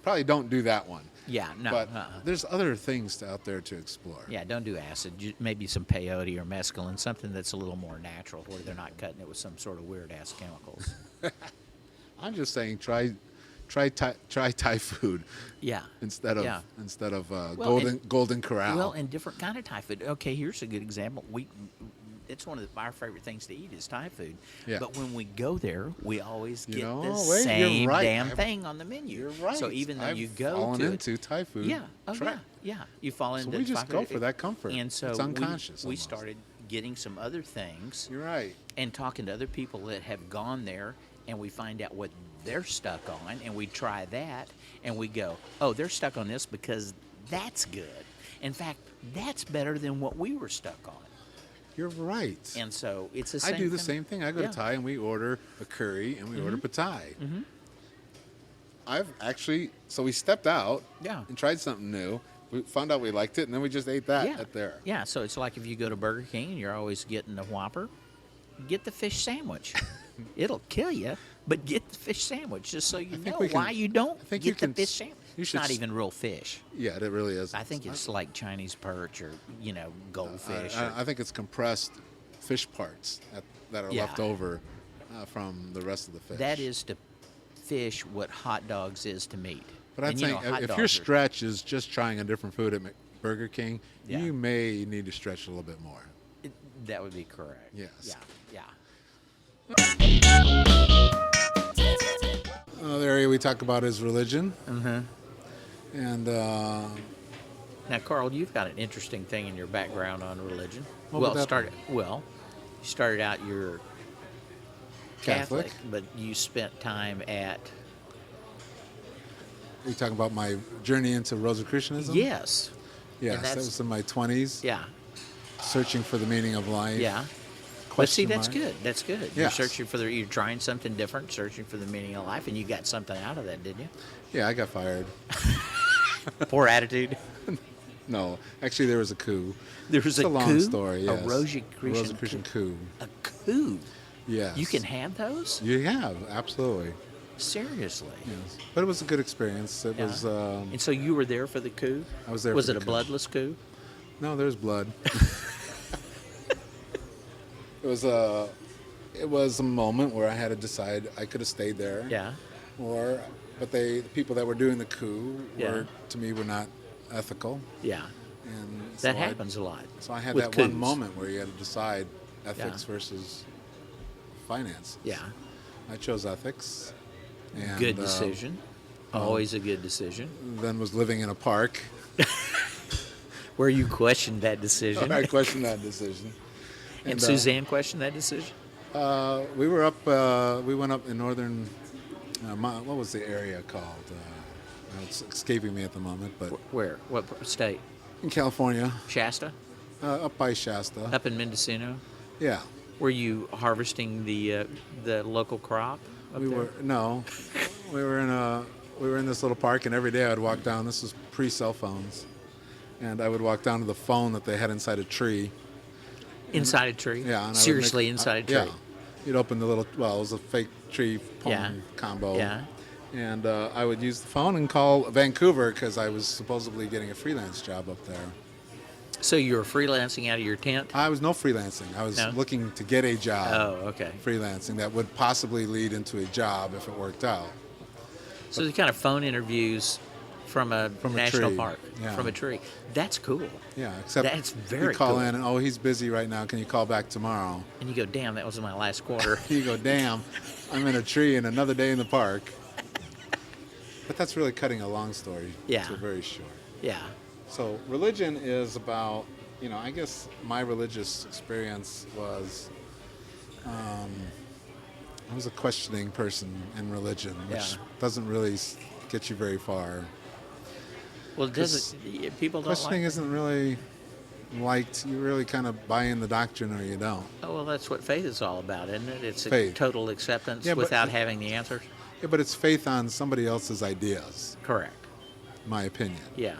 Probably don't do that one. Yeah, no. But there's other things out there to explore. Yeah, don't do acid. Maybe some peyote or mescaline, something that's a little more natural, where they're not cutting it with some sort of weird ass chemicals. I'm just saying, try Thai food Yeah. instead of Yeah. Golden Corral. Well, and different kind of Thai food. Okay, here's a good example. It's one of our favorite things to eat is Thai food. Yeah. But when we go there, we always You get know, the wait, you're same right. damn thing on the menu. You're right. So even though I've you go fallen to into Thai food. yeah, oh trap. yeah, you fall into. So we the just Thai go food. for that comfort. And so It's unconscious we almost. started getting some other things You're right. and talking to other people that have gone there, and we find out what they're stuck on, and we try that, and we go, oh, they're stuck on this because that's good. In fact, that's better than what we were stuck on. You're right. And so it's the I same do the thing. same thing. I go Yeah. to Thai and we order a curry and we order pad Thai. I've actually, so we stepped out Yeah. and tried something new. we found out we liked it, and then we just ate that Yeah. at there. Yeah, so it's like if you go to Burger King and you're always getting the Whopper, get the fish sandwich. It'll kill you, but get the fish sandwich just so you know we can- why you don't I think get you can the fish s- sandwich. you It's should not s- even real fish. Yeah, it really is. I think it's like Chinese perch or, goldfish. or- I think it's compressed fish parts that are Yeah. left over from the rest of the fish. That is to fish what hot dogs is to meat. But I And, think hot if dogs your are- stretch is just trying a different food at Burger King, Yeah. you may need to stretch a little bit more. that would be correct. Yes. Yeah. Another area we talk about is religion. Mm-hmm. And Now, Carl, you've got an interesting thing in your background on religion. What would that You started out your Catholic. but you spent time at we talking about my journey into Rosicrucianism? yes, Yes, and that that's- was in my 20s, yeah, searching for the meaning of life. yeah. But see, Question that's mark. good. That's good. Yes. You're searching for you're trying something different, searching for the meaning of life, and you got something out of that, didn't you? Yeah, I got fired. Poor attitude. No, actually, there was a coup. There was It's a a long coup? story. Yes. A Rosicrucian coup. A coup. Yes. You can have those? You have absolutely. Seriously. Yes, but it was a good experience. It Yeah. was. And so you were there for the coup? I was there Was for it the a coup. bloodless coup? No, there's blood. It was a moment where I had to decide I could have stayed there. Yeah. But the people that were doing the coup Yeah. to me were not ethical. Yeah. And That so happens a lot. So I had with that coups. one moment where you had to decide ethics Yeah. versus finance. Yeah. I chose ethics. And, Good decision. Always a good decision. Then was living in a park. Where you questioned that decision. I questioned that decision. And Suzanne questioned that decision? We were up. We went up in northern. What was the area called? It's escaping me at the moment, but Where? What state? in California, Shasta? up by Shasta. Up in Mendocino? Yeah, Were you harvesting the local crop? Up we there? were. No, we were in this little park, and every day I'd walk down. This was pre-cell phones, and I would walk down to the phone that they had inside a tree. Inside a tree? Yeah, and I would Seriously, make- inside a tree? Yeah, you'd open the little. Well, it was a fake tree phone Yeah. combo. Yeah. And I would use the phone and call Vancouver because I was supposedly getting a freelance job up there. So you were freelancing out of your tent? I was no freelancing. I was No? looking to get a job Oh, okay. freelancing that would possibly lead into a job if it worked out. So the kind of phone interviews from a From a national tree, park, yeah. from a tree. That's cool. Yeah, except That's very you call cool. in and, oh, he's busy right now. Can you call back tomorrow? And you go, damn, that was my last quarter. You go, damn, I'm in a tree and another day in the park. But that's really cutting a long story Yeah. to very short. Yeah. So religion is about, I guess my religious experience was, I was a questioning person in religion, which Yeah. doesn't really get you very far. Well, does it, people don't Questioning like isn't really liked. You really kind of buy in the doctrine or you don't. Oh, well, that's what faith is all about, isn't it? It's a Faith. total acceptance Yeah, but- without having the answers. Yeah, but it's faith on somebody else's ideas, Correct. my opinion. Yeah.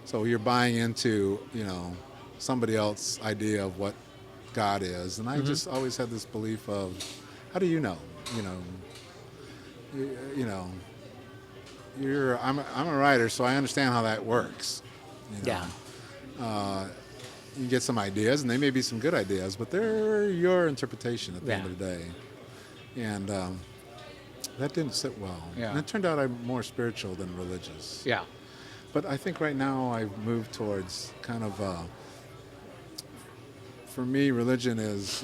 So you're buying into, somebody else's idea of what God is. And I Mm-hmm. just always had this belief of, how do you know? I'm a writer, so I understand how that works. Yeah. You get some ideas, and they may be some good ideas, but they're your interpretation at the end Yeah. of the day. And that didn't sit well. Yeah. And it turned out I'm more spiritual than religious. Yeah. But I think right now I've moved towards kind of, for me, religion is,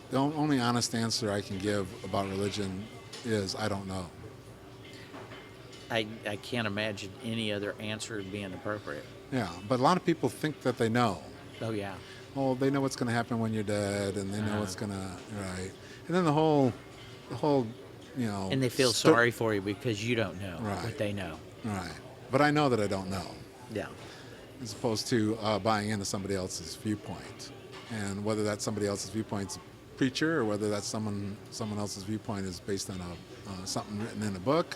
the only honest answer I can give about religion is I don't know. I can't imagine any other answer being appropriate. Yeah, but a lot of people think that they know. Oh, yeah. Oh, they know what's going to happen when you're dead, and they know what's going to, right. And then the whole, And they feel sorry for you because you don't know Right. what they know. Right. But I know that I don't know, Yeah. as opposed to buying into somebody else's viewpoint. And whether that somebody else's viewpoint's a preacher, or whether that's someone else's viewpoint is based on something written in a book,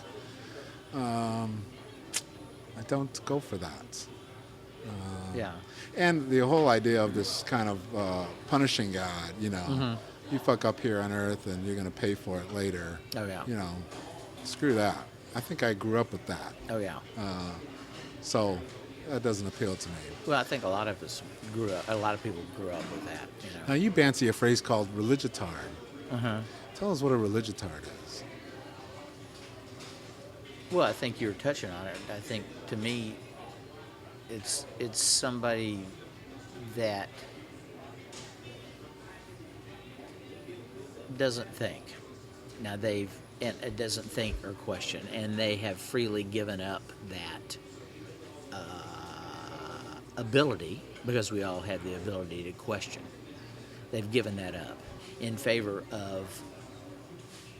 I don't go for that. Yeah. And the whole idea of this kind of punishing God, you fuck up here on earth and you're going to pay for it later. Oh, yeah. Screw that. I think I grew up with that. Oh, yeah. So that doesn't appeal to me. Well, I think a lot of people grew up with that, Now, you fancy a phrase called religitard. Uh-huh. Tell us what a religitard is. Well, I think you're touching on it. I think, to me, it's somebody that doesn't think. Now, it doesn't think or question, and they have freely given up that ability, because we all have the ability to question. They've given that up in favor of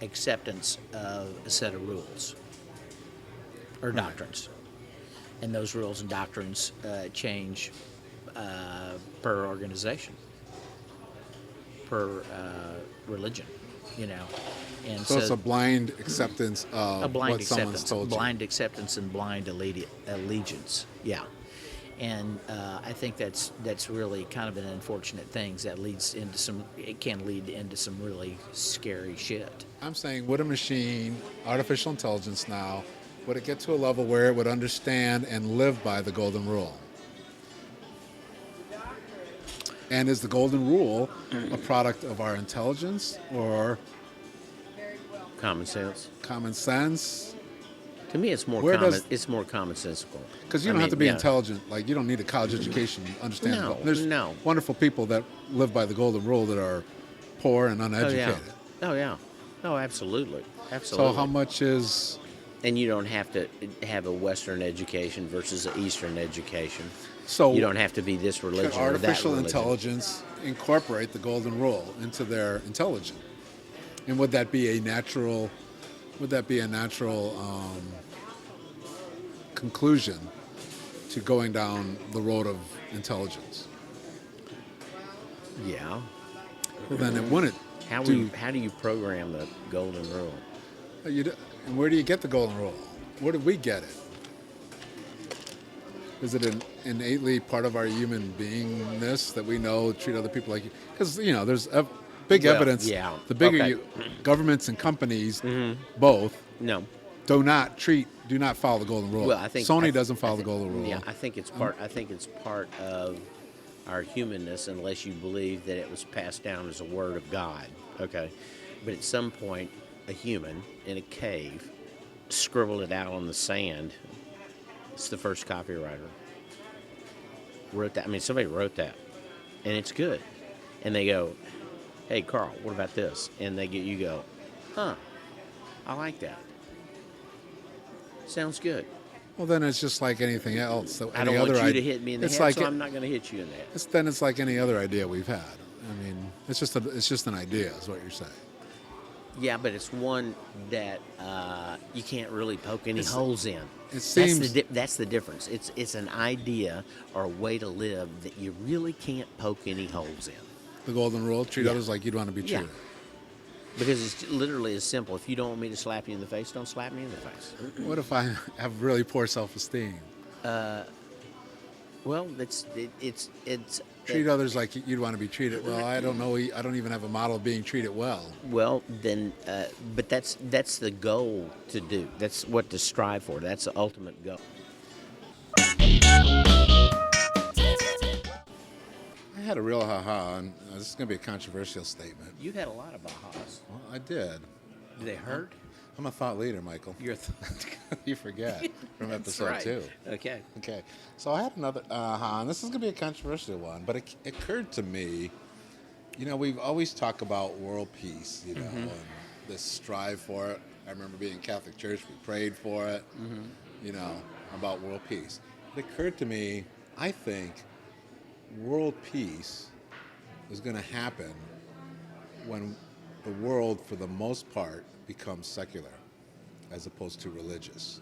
acceptance of a set of rules or doctrines. And those rules and doctrines change per organization, per religion, And So it's a blind acceptance of a blind what someone's acceptance, told you. blind acceptance and blind allegiance. Yeah. And I think that's really kind of an unfortunate thing that it can lead into some really scary shit. I'm saying, would a machine, artificial intelligence now, would it get to a level where it would understand and live by the golden rule? And is the golden rule a product of our intelligence or Common sense. common sense? To me, it's more Where common. does- It's more commonsensical. Because you don't have to be intelligent. Like, you don't need a college education to understand. No, There's no. wonderful people that live by the golden rule that are poor and uneducated. Oh yeah. Oh, absolutely. So Absolutely. how much is... And you don't have to have a Western education versus an Eastern education. So You don't have to be this could religion or that artificial religion. intelligence incorporate the golden rule into their intelligence? And would that be a natural conclusion to going down the road of intelligence? Yeah. Well, then it wouldn't. How do you program the golden rule? And where do you get the golden rule? Where did we get it? Is it innately part of our human beingness that we know treat other people like you? Because there's big Well, evidence. yeah. The bigger Okay. governments and companies, both, No. do not follow the golden rule. Well, I think Sony doesn't follow the golden rule. Yeah, I think it's part of our humanness, unless you believe that it was passed down as a word of God. Okay, but at some point, a human in a cave scribbled it out on the sand. It's the first copywriter wrote that. I mean, somebody wrote that, and it's good. And they go, "Hey, Carl, what about this?" And you go, "Huh, I like that. Sounds good." Well, then it's just like anything else. So I don't want you to hit me in the head, so I'm not going to hit you in the head. It's like any other idea we've had. I mean, it's just an idea, is what you're saying. Yeah, but it's one that you can't really poke any holes in. It seems That's the difference. It's an idea or a way to live that you really can't poke any holes in. the golden rule: treat Yeah. others like you'd want to be Yeah. treated. Because it's literally as simple. If you don't want me to slap you in the face, don't slap me in the face. What if I have really poor self-esteem? Well, it's Treat others like you'd want to be treated. Well, I don't know. I don't even have a model of being treated well. Well, then, but that's the goal to do. That's what to strive for. That's the ultimate goal. I had a real ha-ha, and this is going to be a controversial statement. You had a lot of bahas. Well, I did. Do they hurt? I'm a thought leader, Michael. You forget from episode 2. Okay. Okay, so I had another and this is going to be a controversial one, but it occurred to me, we've always talked about world peace, and this strive for it. I remember being in Catholic Church, we prayed for it, about world peace. It occurred to me, I think world peace is going to happen when the world, for the most part, becomes secular as opposed to religious.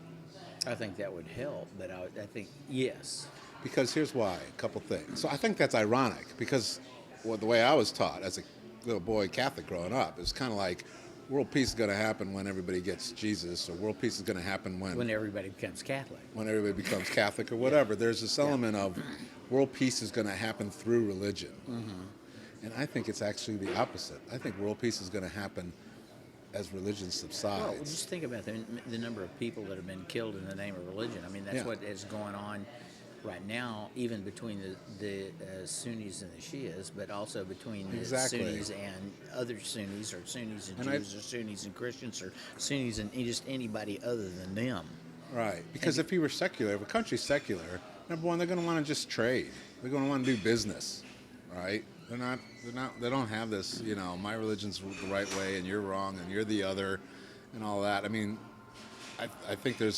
I think that would help, but I think, yes. Because here's why, a couple things. So I think that's ironic because the way I was taught as a little boy Catholic growing up, it was kind of like world peace is going to happen when everybody gets Jesus, or world peace is going to happen When everybody becomes Catholic. when everybody becomes Catholic or whatever. There's this element of world peace is going to happen through religion. And I think it's actually the opposite. I think world peace is going to happen as religion subsides. Well, just think about the number of people that have been killed in the name of religion. I mean, that's Yeah. what is going on right now, even between the Sunnis and the Shias, but also between the Exactly. Sunnis and other Sunnis, or Sunnis and And Jews, or Sunnis and Christians, or Sunnis and just anybody other than them. Right. Because if you were secular, if a country's secular, number one, they're going to want to just trade. They're going to want to do business, right? They don't have this, my religion's the right way and you're wrong and you're the other and all that. I mean, I think they're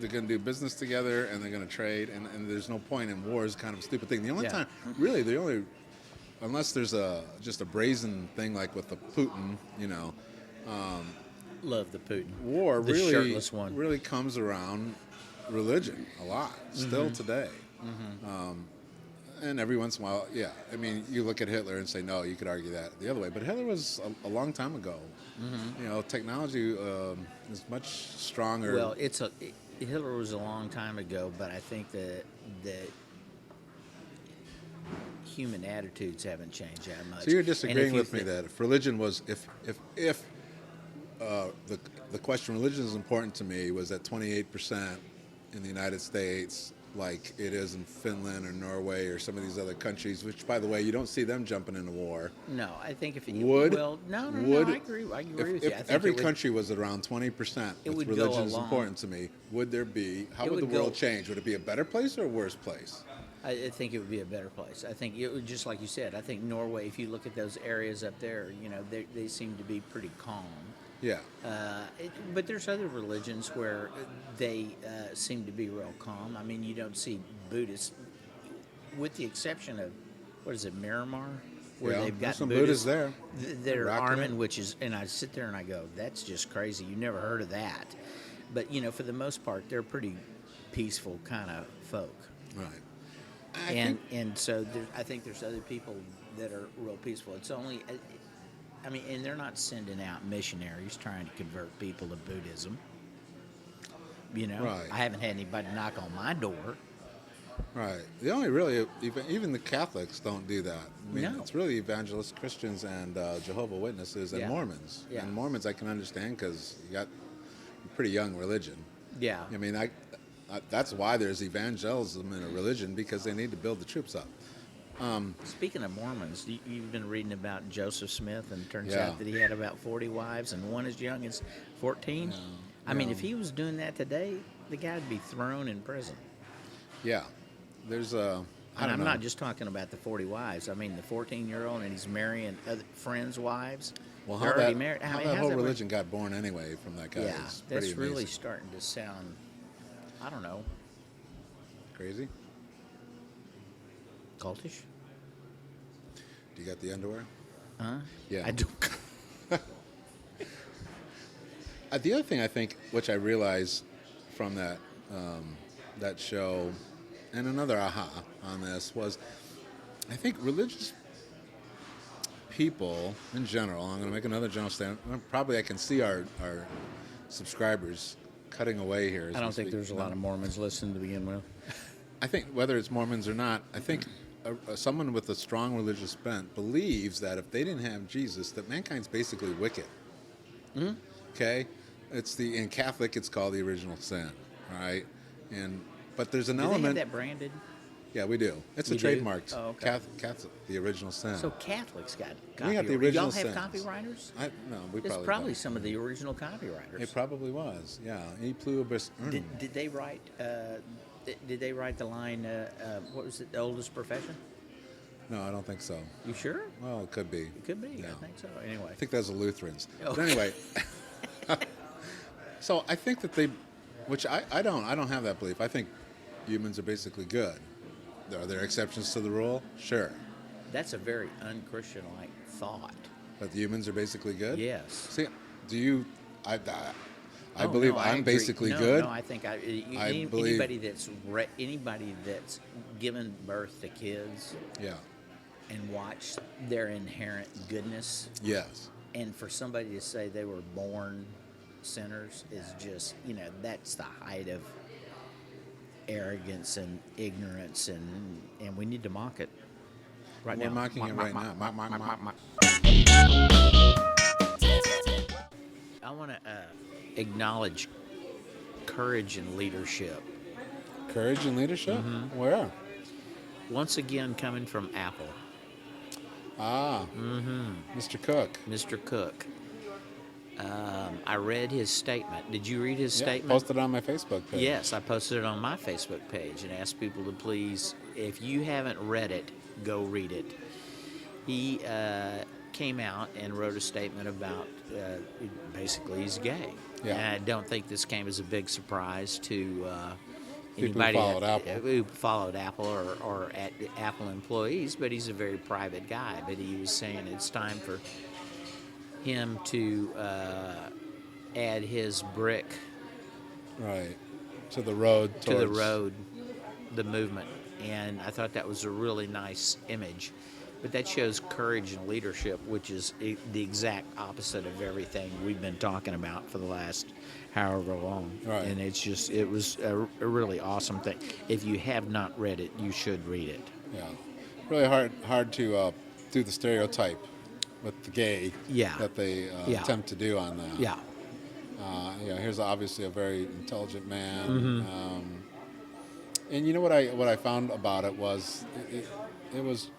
going to do business together and they're going to trade, and there's no point in war is kind of a stupid thing. The only time, really, unless there's just a brazen thing like with the Putin, Love the Putin. war The shirtless one. really comes around religion a lot, still today. And every once in a while, I mean, you look at Hitler and say, no, you could argue that the other way. But Hitler was a long time ago. Technology is much stronger. Well, Hitler was a long time ago, but I think that human attitudes haven't changed that much. So you're And disagreeing if with me that if religion was, if the question religion is important to me was at 28% in the United States, like it is in Finland or Norway or some of these other countries, which, by the way, you don't see them jumping into war. No, I think if you Would no, I agree with you. I If think every country was around 20% it with would go religion is along. important to me, would there be? How It would the would world go- change? Would it be a better place or a worse place? I think it would be a better place. I think it would, just like you said. I think Norway. If you look at those areas up there, they seem to be pretty calm. Yeah. But there's other religions where they seem to be real calm. I mean, you don't see Buddhists, with the exception of, what is it, Myanmar? Where Yeah, they've there's got some Buddhists Buddhists that are Rocking arming, it. which is, and I sit there and I go, that's just crazy. You never heard of that. But, for the most part, they're pretty peaceful kind of folk. Right. And so I think there's other people that are real peaceful. It's only, I mean, and they're not sending out missionaries trying to convert people to Buddhism. Right. I haven't had anybody knock on my door. Right. The only really, even the Catholics don't do that. I mean, No. it's really evangelist Christians and Jehovah Witnesses and Yeah. Mormons. Yeah. And Mormons I can understand because you got a pretty young religion. Yeah. I mean, that's why there's evangelism in a religion, because they need to build the troops up. Speaking of Mormons, you've been reading about Joseph Smith, and it turns Yeah. out that he had about 40 wives and one as young as 14. I mean, if he was doing that today, the guy would be thrown in prison. Yeah. There's a. I And don't I'm know. not just talking about the 40 wives. I mean, the 14-year-old, and he's marrying other friends' wives. Well, They're how already that, married. how I mean, that how's whole that work? religion got born anyway from that guy Yeah, is pretty that's really amazing. starting to sound, I don't know, Crazy. cultish. Do you got the underwear? Huh? Yeah. I do. The other thing I think, which I realized from that show, and another aha on this, was I think religious people in general, I'm going to make another general statement, probably I can see our subscribers cutting away here. as I we don't think speak. there's a lot of Mormons listening to begin with. I think whether it's Mormons or not, I think someone with a strong religious bent believes that if they didn't have Jesus, that mankind's basically wicked. Mm-hmm. Okay, in Catholic it's called the original sin. All right, but there's an Do they have element. that branded? Yeah, we do. It's You a do? trademarked. Oh, okay. Catholic, the original sin. So Catholics got We got the copyright. original Y'all have sins. copywriters? No, we It's probably probably don't. some of the original copywriters. It probably was. Yeah, E pluribus unum. Did they write? Did they write the line? What was it? The oldest profession? No, I don't think so. You sure? Well, it could be. It could be. Yeah. I think so. Anyway. I think those are Lutherans. Oh. But anyway, so I think that which I don't have that belief. I think humans are basically good. Are there exceptions to the rule? Sure. That's a very unchristian-like thought. But the humans are basically good? Yes. See, do you, I Oh, believe no, I I'm agree. basically No, good. No, I think I believe- anybody that's given birth to kids Yeah. and watched their inherent goodness, Yes. And for somebody to say they were born sinners is just, that's the height of arrogance and ignorance, and we need to mock it right We're now. mocking it right now. Mock. I want to acknowledge courage and leadership. Courage and leadership? Where? Once again, coming from Apple. Mr. Cook. Mr. Cook. I read his statement. Did you read his Yeah, statement? posted it on my Facebook page. Yes, I posted it on my Facebook page and asked people to please, if you haven't read it, go read it. He came out and wrote a statement about basically he's gay. Yeah. And I don't think this came as a big surprise to People who anybody followed Apple. who followed Apple or Apple employees, but he's a very private guy. But he was saying it's time for him to add his brick Right. To the road. to the towards- road, the movement. And I thought that was a really nice image. But that shows courage and leadership, which is the exact opposite of everything we've been talking about for the last however long. Right. And it was a really awesome thing. If you have not read it, you should read it. Yeah. Really hard to do the stereotype with the gay Yeah. that they Yeah. attempt to do on that. Yeah. Here's obviously a very intelligent man. Mm-hmm. And you know what I found about it was it was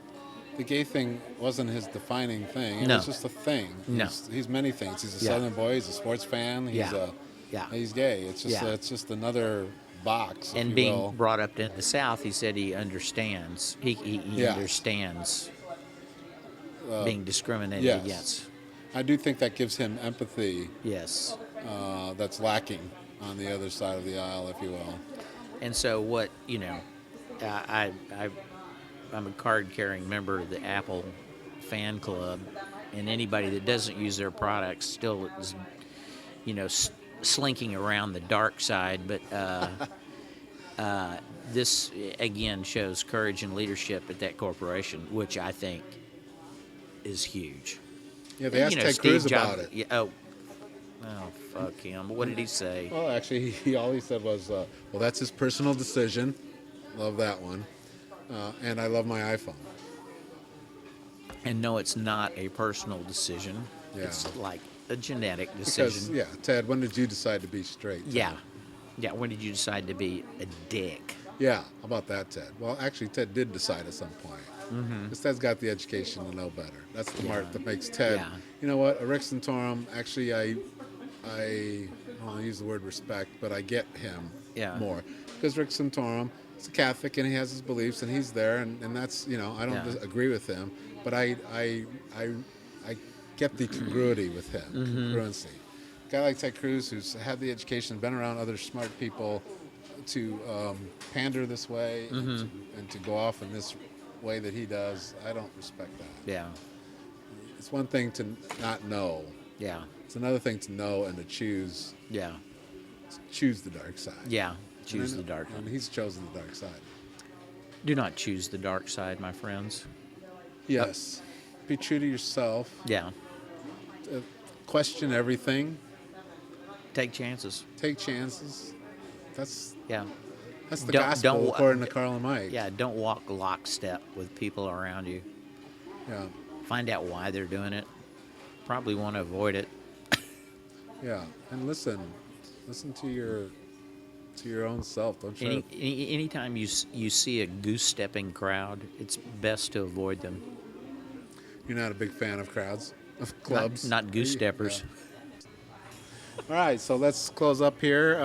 the gay thing wasn't his defining thing. It No. was just a thing. No. He's many things. He's a Yeah. Southern boy. He's a sports fan. Yeah. Yeah. He's gay. It's just Yeah. it's just another box. if And you being will. brought up in the South, he said he understands. He Yeah. understands being discriminated yes. against. I do think that gives him empathy Yes. that's lacking on the other side of the aisle, if you will. And so what, I'm a card-carrying member of the Apple fan club, and anybody that doesn't use their products still is, slinking around the dark side. But this, again, shows courage and leadership at that corporation, which I think is huge. Yeah, they asked Ted Steve Cruz Jobs- about it. Yeah, oh, fuck him. What did he say? Well, actually, all he said was, well, that's his personal decision. Love that one. And I love my iPhone. And no, it's not a personal decision. Yeah. It's like a genetic Because, decision. yeah, Ted, when did you decide to be straight? Ted? Yeah. Yeah, when did you decide to be a dick? Yeah, how about that, Ted? Well, actually, Ted did decide at some point. Because Ted's got the education to know better. That's the part that makes Ted. Yeah. You know what? Rick Santorum, actually, I don't use the word respect, but I get him Yeah. more. Because Rick Santorum is a Catholic and he has his beliefs and he's there, and that's, I don't Yeah. agree with him, but I get the congruity with him, congruency. A guy like Ted Cruz, who's had the education, been around other smart people, to pander this way and to go off in this way that he does, I don't respect that. Yeah. It's one thing to not know. Yeah. It's another thing to know and to choose Yeah. the dark side. Yeah. Choose And the dark And one. he's chosen the dark side. Do not choose the dark side, my friends. Yes. Be true to yourself. Yeah. Question everything. Take chances. Take chances. That's Yeah. the Don't- gospel don't- according to Carl and Mike. Yeah. Don't walk lockstep with people around you. Yeah. Find out why they're doing it. Probably want to avoid it. Yeah. And listen to your own self. Don't try to Anytime you see a goose-stepping crowd, it's best to avoid them. You're not a big fan of crowds, of clubs. Not goose steppers. Yeah. All right, so let's close up here.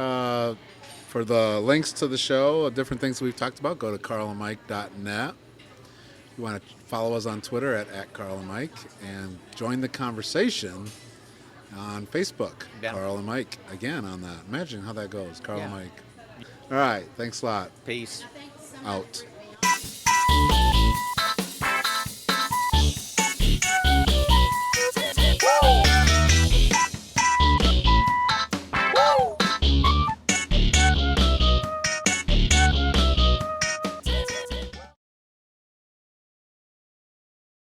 For the links to the show, different things we've talked about, go to carlandmike.net. You want to follow us on Twitter at Carl and Mike, and join the conversation on Facebook. Yeah. Carl and Mike, again on that. Imagine how that goes, Carl and Yeah. Mike. All right, thanks a lot. Peace. Out.